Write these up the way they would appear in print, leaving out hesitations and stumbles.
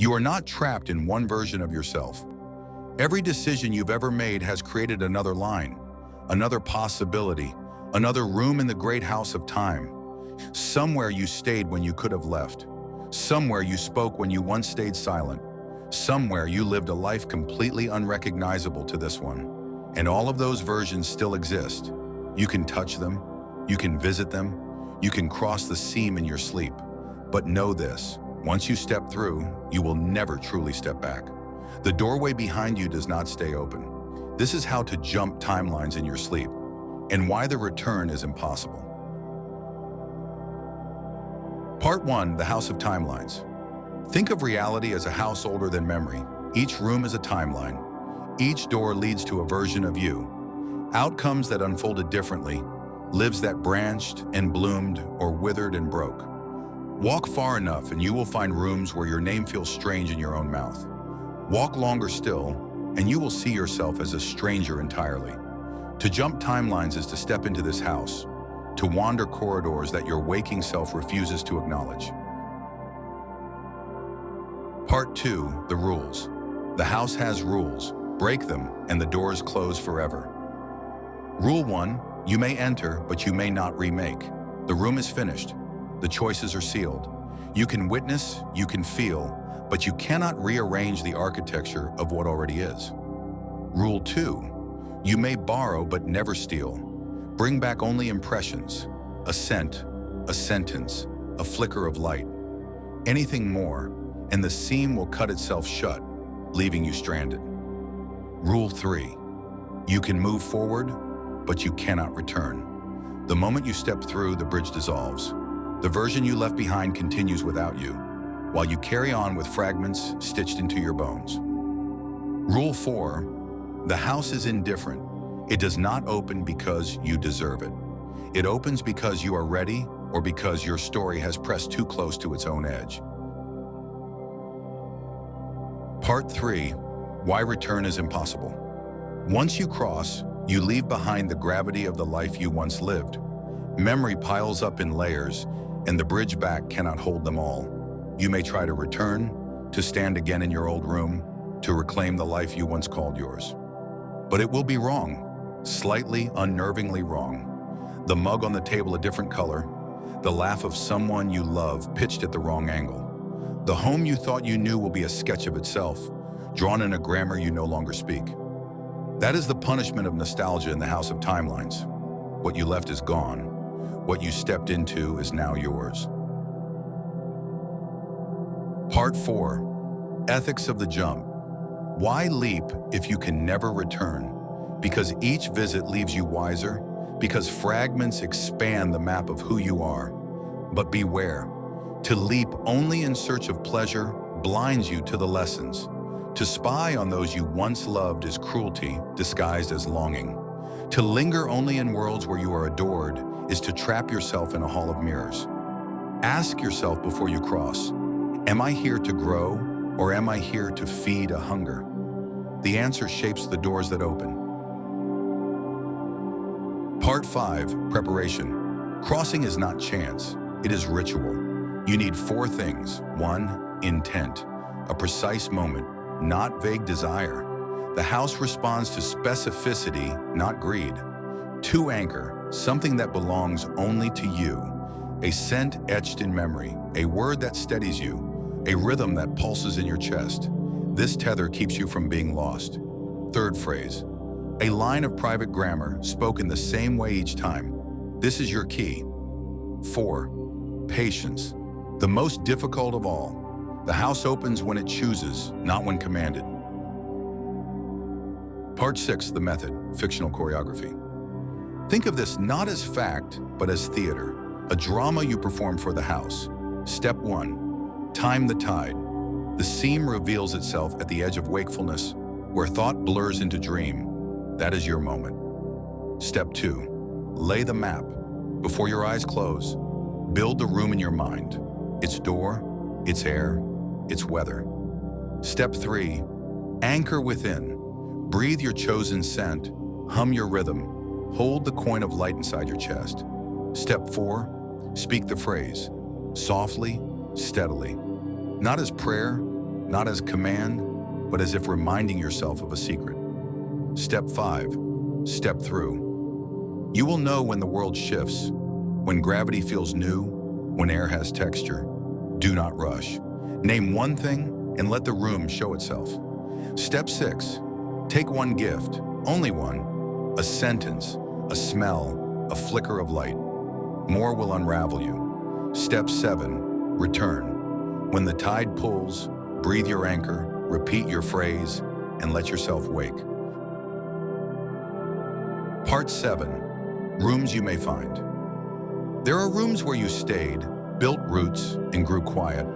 You are not trapped in one version of yourself. Every decision you've ever made has created another line, another possibility, another room in the great house of time. Somewhere you stayed when you could have left. Somewhere you spoke when you once stayed silent. Somewhere you lived a life completely unrecognizable to this one. And all of those versions still exist. You can touch them, you can visit them, you can cross the seam in your sleep. But know this, once you step through, you will never truly step back. The doorway behind you does not stay open. This is how to jump timelines in your sleep, and why the return is impossible. Part 1, the House of Timelines. Think of reality as a house older than memory. Each room is a timeline. Each door leads to a version of you. Outcomes that unfolded differently, lives that branched and bloomed or withered and broke. Walk far enough and you will find rooms where your name feels strange in your own mouth. Walk longer still, and you will see yourself as a stranger entirely. To jump timelines is to step into this house, to wander corridors that your waking self refuses to acknowledge. Part 2, the rules. The house has rules. Break them, and the doors close forever. Rule 1, you may enter, but you may not remake. The room is finished. The choices are sealed. You can witness, you can feel, but you cannot rearrange the architecture of what already is. Rule 2, you may borrow but never steal. Bring back only impressions, a scent, a sentence, a flicker of light. Anything more, and the seam will cut itself shut, leaving you stranded. Rule 3, you can move forward, but you cannot return. The moment you step through, the bridge dissolves. The version you left behind continues without you, while you carry on with fragments stitched into your bones. Rule 4, the house is indifferent. It does not open because you deserve it. It opens because you are ready, or because your story has pressed too close to its own edge. Part 3, why return is impossible. Once you cross, you leave behind the gravity of the life you once lived. Memory piles up in layers, and the bridge back cannot hold them all. You may try to return, to stand again in your old room, to reclaim the life you once called yours. But it will be wrong, slightly unnervingly wrong. The mug on the table a different color, the laugh of someone you love pitched at the wrong angle. The home you thought you knew will be a sketch of itself, drawn in a grammar you no longer speak. That is the punishment of nostalgia in the House of Timelines. What you left is gone. What you stepped into is now yours. Part 4, ethics of the jump. Why leap if you can never return? Because each visit leaves you wiser, because fragments expand the map of who you are. But beware, to leap only in search of pleasure blinds you to the lessons. To spy on those you once loved is cruelty disguised as longing. To linger only in worlds where you are adored is to trap yourself in a hall of mirrors. Ask yourself before you cross, am I here to grow, or am I here to feed a hunger? The answer shapes the doors that open. Part 5, preparation. Crossing is not chance, it is ritual. You need 4 things. 1, intent, a precise moment, not vague desire. The house responds to specificity, not greed. 2, anchor, something that belongs only to you. A scent etched in memory, a word that steadies you, a rhythm that pulses in your chest. This tether keeps you from being lost. 3rd phrase, a line of private grammar spoken the same way each time. This is your key. 4, patience, the most difficult of all. The house opens when it chooses, not when commanded. Part 6, the method, fictional choreography. Think of this not as fact, but as theater, a drama you perform for the house. Step 1, time the tide. The seam reveals itself at the edge of wakefulness, where thought blurs into dream. That is your moment. Step 2, lay the map. Before your eyes close, build the room in your mind. Its door, its air, its weather. Step 3, anchor within. Breathe your chosen scent, hum your rhythm, hold the coin of light inside your chest. Step 4, speak the phrase, softly, steadily. Not as prayer, not as command, but as if reminding yourself of a secret. Step 5. Step through. You will know when the world shifts, when gravity feels new, when air has texture. Do not rush. Name one thing and let the room show itself. Step 6. Take one gift, only one, a sentence, a smell, a flicker of light. More will unravel you. Step 7. Return. When the tide pulls, breathe your anchor, repeat your phrase, and let yourself wake. Part 7. Rooms you may find. There are rooms where you stayed, built roots, and grew quiet.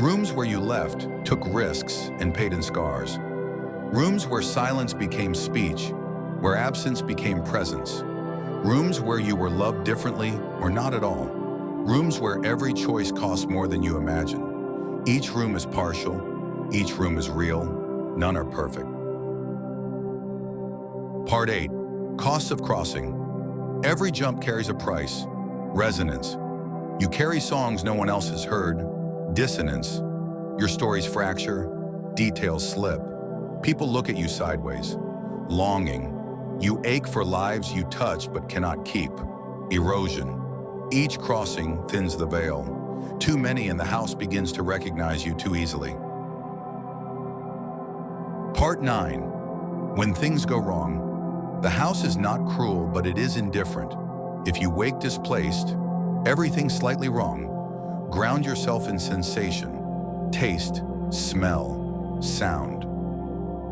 Rooms where you left, took risks, and paid in scars. Rooms where silence became speech, where absence became presence. Rooms where you were loved differently or not at all. Rooms where every choice costs more than you imagine. Each room is partial, each room is real, none are perfect. Part 8. Costs of crossing. Every jump carries a price. Resonance. You carry songs no one else has heard. Dissonance. Your stories fracture, details slip. People look at you sideways. Longing. You ache for lives you touch but cannot keep. Erosion. Each crossing thins the veil. Too many and the house begins to recognize you too easily. Part 9. When things go wrong. The house is not cruel, but it is indifferent. If you wake displaced, everything slightly wrong, ground yourself in sensation, taste, smell, sound.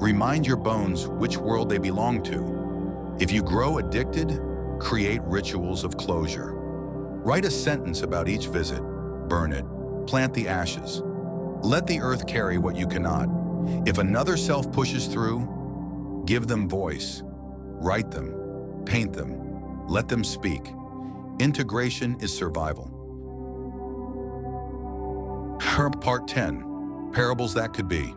Remind your bones which world they belong to. If you grow addicted, create rituals of closure. Write a sentence about each visit, burn it, plant the ashes. Let the earth carry what you cannot. If another self pushes through, give them voice. Write them, paint them, let them speak. Integration is survival. Part 10. Parables that could be.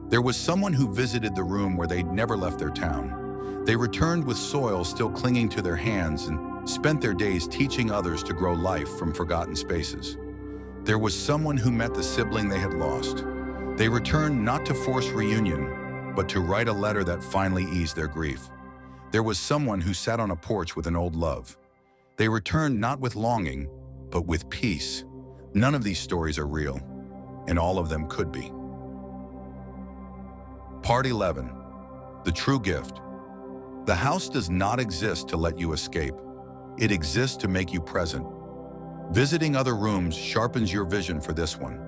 There was someone who visited the room where they'd never left their town. They returned with soil still clinging to their hands and spent their days teaching others to grow life from forgotten spaces. There was someone who met the sibling they had lost. They returned not to force reunion, but to write a letter that finally eased their grief. There was someone who sat on a porch with an old love. They returned not with longing, but with peace. None of these stories are real, and all of them could be. Part 11. The true gift. The house does not exist to let you escape. It exists to make you present. Visiting other rooms sharpens your vision for this one.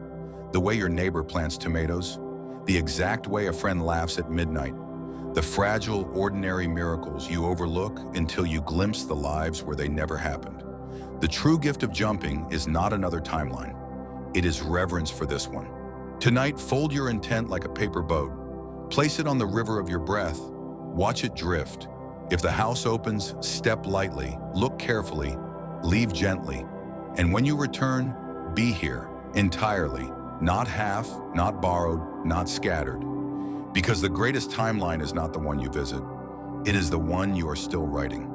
The way your neighbor plants tomatoes, the exact way a friend laughs at midnight, the fragile, ordinary miracles you overlook until you glimpse the lives where they never happened. The true gift of jumping is not another timeline. It is reverence for this one. Tonight, fold your intent like a paper boat. Place it on the river of your breath. Watch it drift. If the house opens, step lightly, look carefully, leave gently. And when you return, be here, entirely, not half, not borrowed, not scattered. Because the greatest timeline is not the one you visit. It is the one you are still writing.